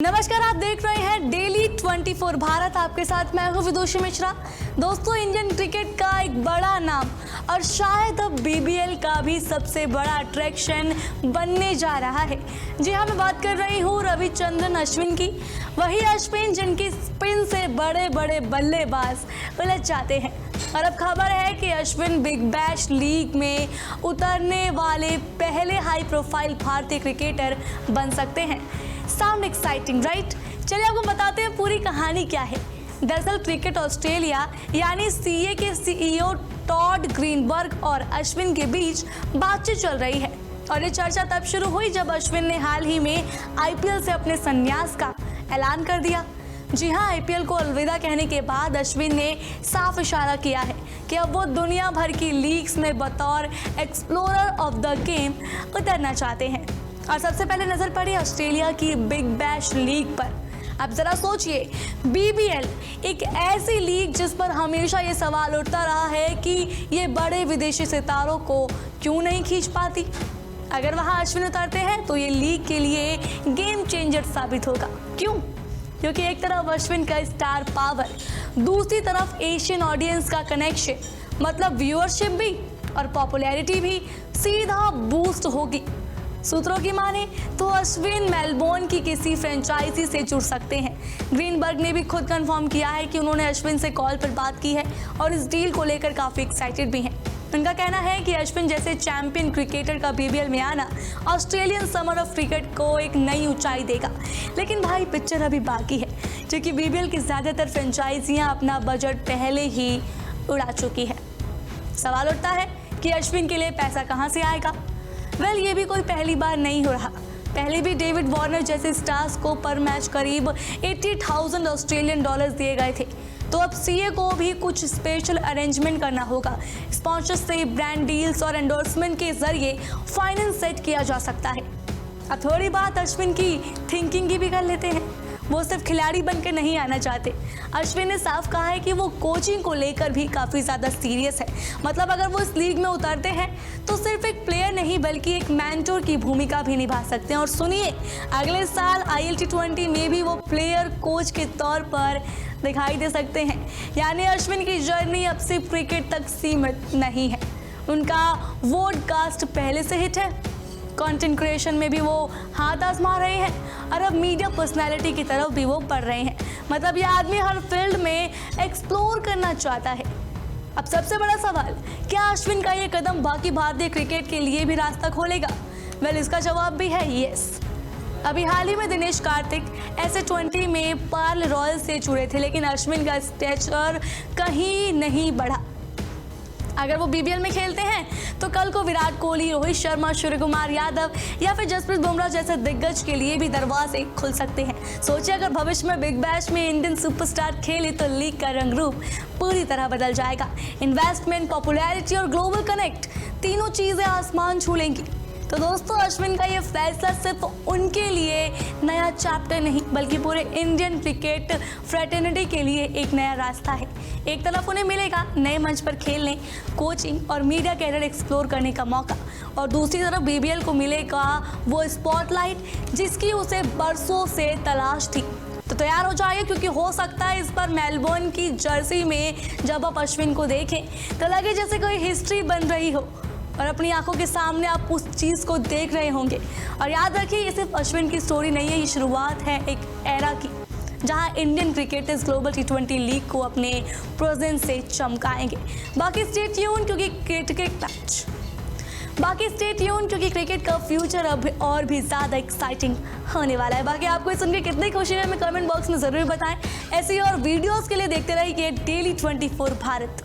नमस्कार, आप देख रहे हैं डेली 24 भारत। आपके साथ मैं हूं विदुषी मिश्रा। दोस्तों, इंडियन क्रिकेट का एक बड़ा नाम और शायद अब बीबीएल का भी सबसे बड़ा अट्रैक्शन बनने जा रहा है। जी हाँ, मैं बात कर रही हूँ रविचंद्रन अश्विन की। वही अश्विन जिनकी स्पिन से बड़े बड़े बल्लेबाज उलझ जाते हैं। और अब खबर है कि अश्विन बिग बैश लीग में उतरने वाले पहले हाई प्रोफाइल भारतीय क्रिकेटर बन सकते हैं। Sound exciting, right? चलिए आपको बताते हैं पूरी कहानी क्या है। दरअसल क्रिकेट ऑस्ट्रेलिया यानी सीए के सीईओ टॉड ग्रीनबर्ग और अश्विन के बीच बातचीत चल रही है। और ये चर्चा तब शुरू हुई जब अश्विन ने हाल ही में आईपीएल से अपने संन्यास का ऐलान कर दिया। जी हाँ, आईपीएल को अलविदा कहने के बाद अश्विन ने साफ इशारा किया है कि अब वो दुनिया भर की लीग्स में बतौर एक्सप्लोरर ऑफ द गेम उतरना चाहते हैं। और सबसे पहले नजर पड़ी ऑस्ट्रेलिया की बिग बैश लीग पर। अब जरा सोचिए, बीबीएल एक ऐसी लीग जिस पर हमेशा ये सवाल उठता रहा है कि ये बड़े विदेशी सितारों को क्यों नहीं खींच पाती। अगर वहाँ अश्विन उतरते हैं तो ये लीग के लिए गेम चेंजर साबित होगा। क्यों? क्योंकि एक तरफ अश्विन का स्टार पावर, दूसरी तरफ एशियन ऑडियंस का कनेक्शन, मतलब व्यूअरशिप भी और पॉपुलैरिटी भी सीधा बूस्ट होगी। सूत्रों की माने तो अश्विन मेलबोर्न की किसी फ्रेंचाइजी से जुड़ सकते हैं। ग्रीनबर्ग ने भी खुद कंफर्म किया है कि उन्होंने अश्विन से कॉल पर बात की है और इस डील को लेकर काफी एक्साइटेड भी हैं। उनका कहना है कि अश्विन जैसे चैंपियन क्रिकेटर का बीबीएल में आना ऑस्ट्रेलियन समर ऑफ क्रिकेट को एक नई ऊंचाई देगा। लेकिन भाई, पिक्चर अभी बाकी है, क्योंकि बीबीएल की ज्यादातर फ्रेंचाइजियां अपना बजट पहले ही उड़ा चुकी है। सवाल उठता है कि अश्विन के लिए पैसा कहाँ से आएगा। वेल, ये भी कोई पहली बार नहीं हो रहा। पहले भी डेविड वार्नर जैसे स्टार्स को पर मैच करीब 80,000 ऑस्ट्रेलियन डॉलर्स दिए गए थे। तो अब सीए को भी कुछ स्पेशल अरेंजमेंट करना होगा। स्पॉन्सरशिप, ब्रांड डील्स और एंडोर्समेंट के जरिए फाइनेंस सेट किया जा सकता है। अब थोड़ी बात अश्विन की थिंकिंग की भी कर लेते हैं। वो सिर्फ खिलाड़ी बनकर नहीं आना चाहते। अश्विन ने साफ कहा है कि वो कोचिंग को लेकर भी काफ़ी ज़्यादा सीरियस है। मतलब अगर वो इस लीग में उतरते हैं तो सिर्फ एक प्लेयर नहीं बल्कि एक मेंटोर की भूमिका भी निभा सकते हैं। और सुनिए, अगले साल ILT20 में भी वो प्लेयर कोच के तौर पर दिखाई दे सकते हैं। यानी अश्विन की जर्नी अब सिर्फ क्रिकेट तक सीमित नहीं है। उनका वॉडकास्ट पहले से हिट है, कंटेंट क्रिएशन में भी वो हाथ आजमा रहे हैं और अब मीडिया पर्सनैलिटी की तरफ भी वो पढ़ रहे हैं। मतलब ये आदमी हर फील्ड में एक्सप्लोर करना चाहता है। अब सबसे बड़ा सवाल, क्या अश्विन का ये कदम बाकी भारतीय क्रिकेट के लिए भी रास्ता खोलेगा? वेल, इसका जवाब भी है यस। अभी हाल ही में दिनेश कार्तिक ऐसे 20 में पार्ल रॉयल से जुड़े थे, लेकिन अश्विन का स्टेचर कहीं नहीं बढ़ा। अगर वो बीबीएल में खेलते हैं तो कल को विराट कोहली, रोहित शर्मा, सूर्यकुमार यादव या फिर जसप्रीत बुमराह जैसे दिग्गज के लिए भी दरवाजे खुल सकते हैं। सोचिए, अगर भविष्य में बिग बैश में इंडियन सुपरस्टार खेले तो लीग का रंग रूप पूरी तरह बदल जाएगा। इन्वेस्टमेंट, पॉपुलैरिटी और ग्लोबल कनेक्ट, तीनों चीजें आसमान छू लेंगी। तो दोस्तों, अश्विन का ये फैसला सिर्फ उनके लिए नया चैप्टर नहीं बल्कि पूरे इंडियन क्रिकेट फ्रेटर्निटी के लिए एक नया रास्ता है। एक तरफ उन्हें मिलेगा नए मंच पर खेलने, कोचिंग और मीडिया कैरियर एक्सप्लोर करने का मौका, और दूसरी तरफ बीबीएल को मिलेगा वो स्पॉटलाइट जिसकी उसे बरसों से तलाश थी। तो तैयार हो जाइए, क्योंकि हो सकता है इस पर मेलबोर्न की जर्सी में जब आप अश्विन को देखें तो लगे जैसे कोई हिस्ट्री बन रही हो और अपनी आंखों के सामने आप उस चीज़ को देख रहे होंगे। और याद रखिए, ये सिर्फ अश्विन की स्टोरी नहीं है, ये शुरुआत है एक एरा की जहां Indian cricketers global T20 league को अपने प्रेजेंस से चमकाएंगे। बाकी स्टे ट्यून, क्योंकि क्रिकेट का फ्यूचर अब और भी ज़्यादा एक्साइटिंग होने वाला है। बाकी आपको सुन के कितनी खुशी है, हमें कमेंट बॉक्स में ज़रूर बताएं। ऐसी और वीडियोज़ के लिए देखते रहिए डेली 24 भारत।